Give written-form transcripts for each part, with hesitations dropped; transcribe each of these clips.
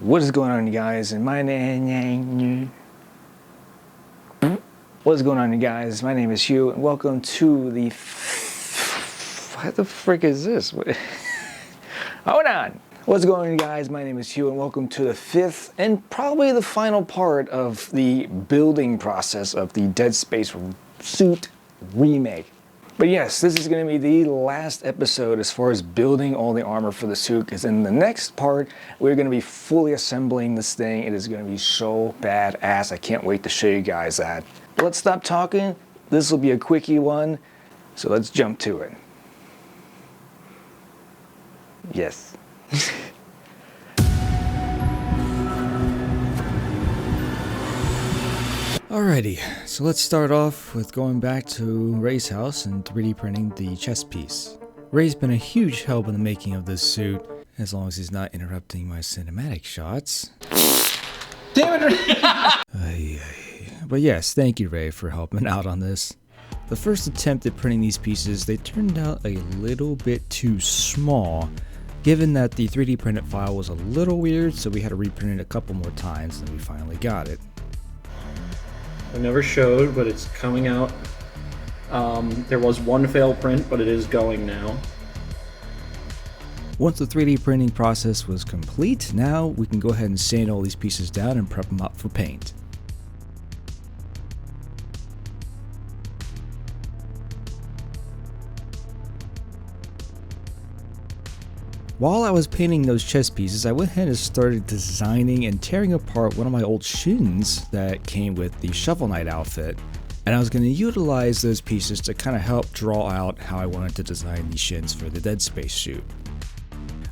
What is going on, you guys? And my name. What is going on, you guys? My name is Hugh, and welcome to the. What the frick is this? Hold on. What's going on, you guys? My name is Hugh, and welcome to the fifth and probably the final part of the building process of the Dead Space suit remake. But yes, this is going to be the last episode as far as building all the armor for the suit, because in the next part, we're going to be fully assembling this thing. It is going to be so badass. I can't wait to show you guys that. But let's stop talking. This will be a quickie one, so let's jump to it. Yes. Alrighty, so let's start off with going back to Ray's house and 3D printing the chest piece. Ray's been a huge help in the making of this suit, as long as he's not interrupting my cinematic shots. Damn it! But yes, thank you, Ray, for helping out on this. The first attempt at printing these pieces, they turned out a little bit too small, given that the 3D printed file was a little weird, so we had to reprint it a couple more times and we finally got it. I never showed, but it's coming out. There was one failed print, but it is going now. Once the 3D printing process was complete, now we can go ahead and sand all these pieces down and prep them up for paint. While I was painting those chest pieces, I went ahead and started designing and tearing apart one of my old shins that came with the Shovel Knight outfit. And I was going to utilize those pieces to kind of help draw out how I wanted to design these shins for the Dead Space suit.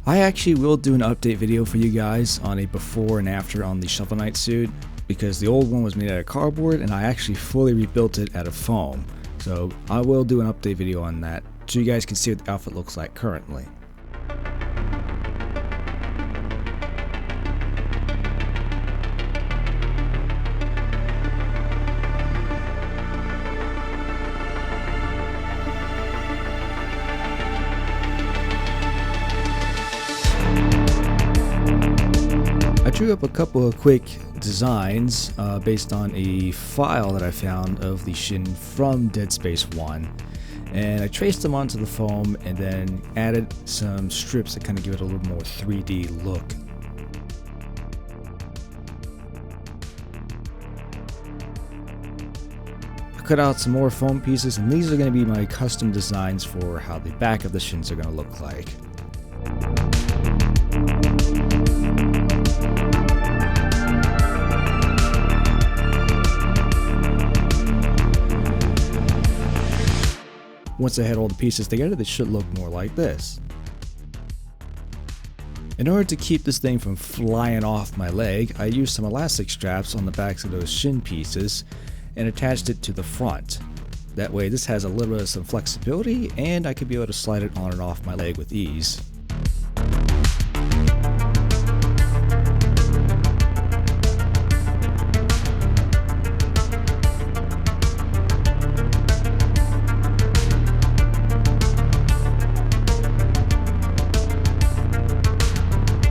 I actually will do an update video for you guys on a before and after on the Shovel Knight suit, because the old one was made out of cardboard and I actually fully rebuilt it out of foam. So I will do an update video on that so you guys can see what the outfit looks like currently. I drew up a couple of quick designs based on a file that I found of the shin from Dead Space 1, and I traced them onto the foam and then added some strips that kind of give it a little more 3D look. I cut out some more foam pieces, and these are going to be my custom designs for how the back of the shins are going to look like. Once I had all the pieces together, they should look more like this. In order to keep this thing from flying off my leg, I used some elastic straps on the backs of those shin pieces and attached it to the front. That way this has a little bit of some flexibility and I could be able to slide it on and off my leg with ease.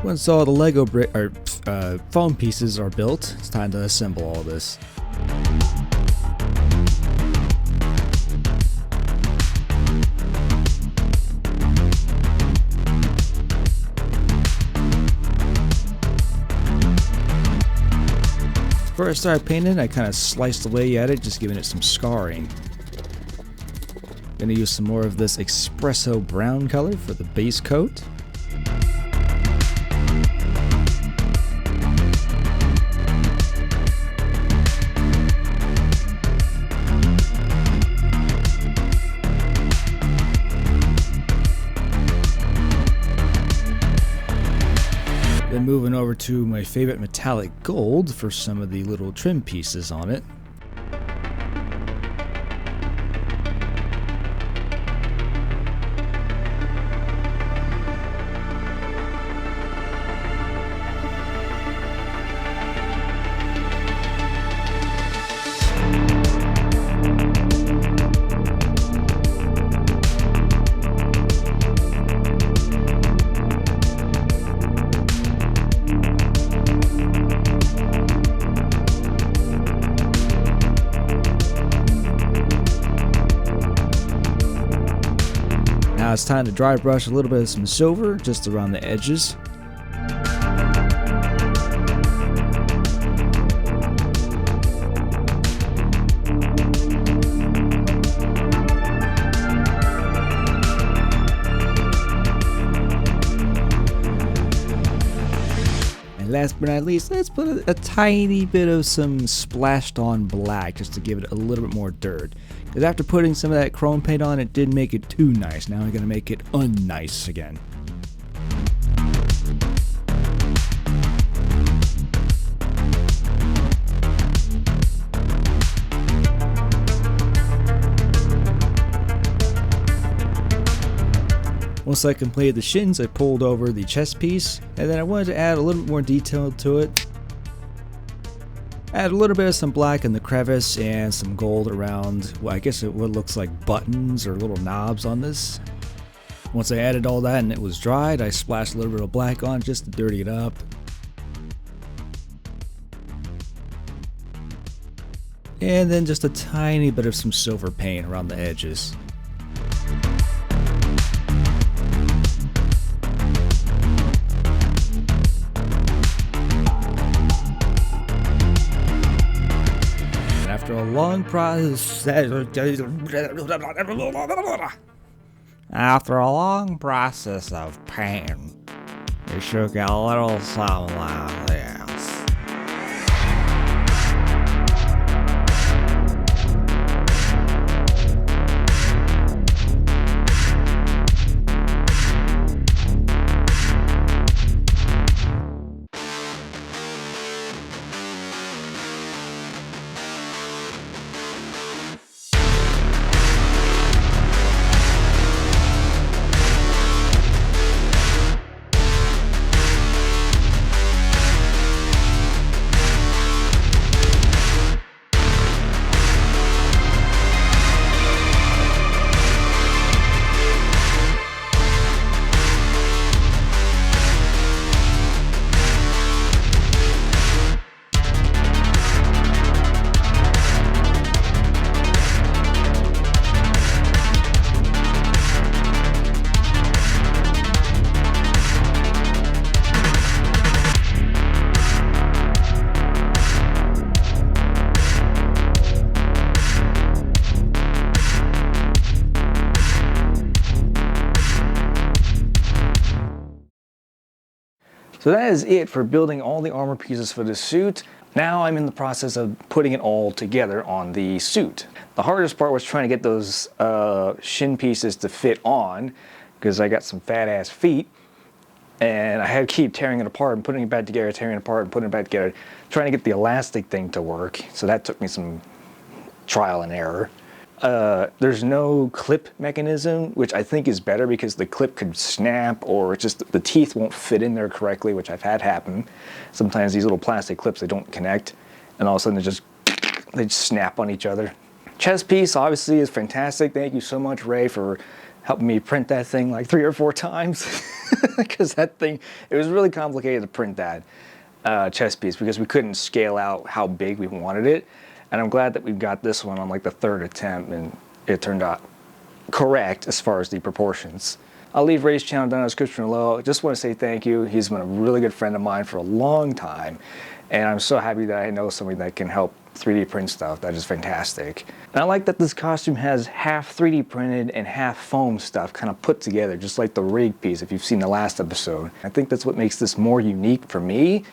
Once all the Lego foam pieces are built, it's time to assemble all this. Before I started painting, I kind of sliced away at it, just giving it some scarring. Gonna use some more of this espresso brown color for the base coat. Then moving over to my favorite metallic gold for some of the little trim pieces on it. it's time to dry brush a little bit of some silver just around the edges. Last but not least, let's put a tiny bit of some splashed on black just to give it a little bit more dirt. Because after putting some of that chrome paint on, it did make it too nice. Now I'm going to make it unnice again. Once I completed the shins, I pulled over the chest piece, and then I wanted to add a little bit more detail to it. Add a little bit of some black in the crevice and some gold around, well, I guess what looks like buttons or little knobs on this. Once I added all that and it was dried, I splashed a little bit of black on just to dirty it up. And then just a tiny bit of some silver paint around the edges. After a long process of pain, you should get a little something like this. So that is it for building all the armor pieces for the suit. Now I'm in the process of putting it all together on the suit. The hardest part was trying to get those shin pieces to fit on, because I got some fat ass feet, and I had to keep tearing it apart and putting it back together, tearing it apart and putting it back together, trying to get the elastic thing to work. So that took me some trial and error. There's no clip mechanism, which I think is better because the clip could snap, or it's just the teeth won't fit in there correctly, which I've had happen. Sometimes these little plastic clips, they don't connect, and all of a sudden they just snap on each other. Chest piece obviously is fantastic. Thank you so much, Ray, for helping me print that thing like 3 or 4 times, because that thing, it was really complicated to print that chest piece because we couldn't scale out how big we wanted it. And I'm glad that we've got this one on like the 3rd attempt, and it turned out correct as far as the proportions. I'll leave Ray's channel down in the description below. I just want to say thank you. He's been a really good friend of mine for a long time, and I'm so happy that I know somebody that can help 3D print stuff. That is fantastic. And I like that this costume has half 3D printed and half foam stuff kind of put together, just like the rig piece if you've seen the last episode. I think that's what makes this more unique for me.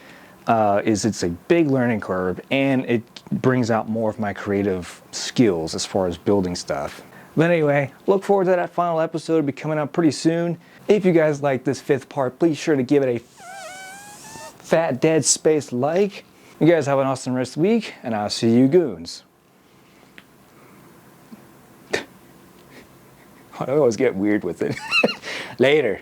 Is it's a big learning curve, and it brings out more of my creative skills as far as building stuff. But anyway, look forward to that final episode. It'll be coming out pretty soon. If you guys like this 5th part, please sure to give it a fat dead space like. You guys have an awesome rest of the week, and I'll see you goons. I always get weird with it. Later.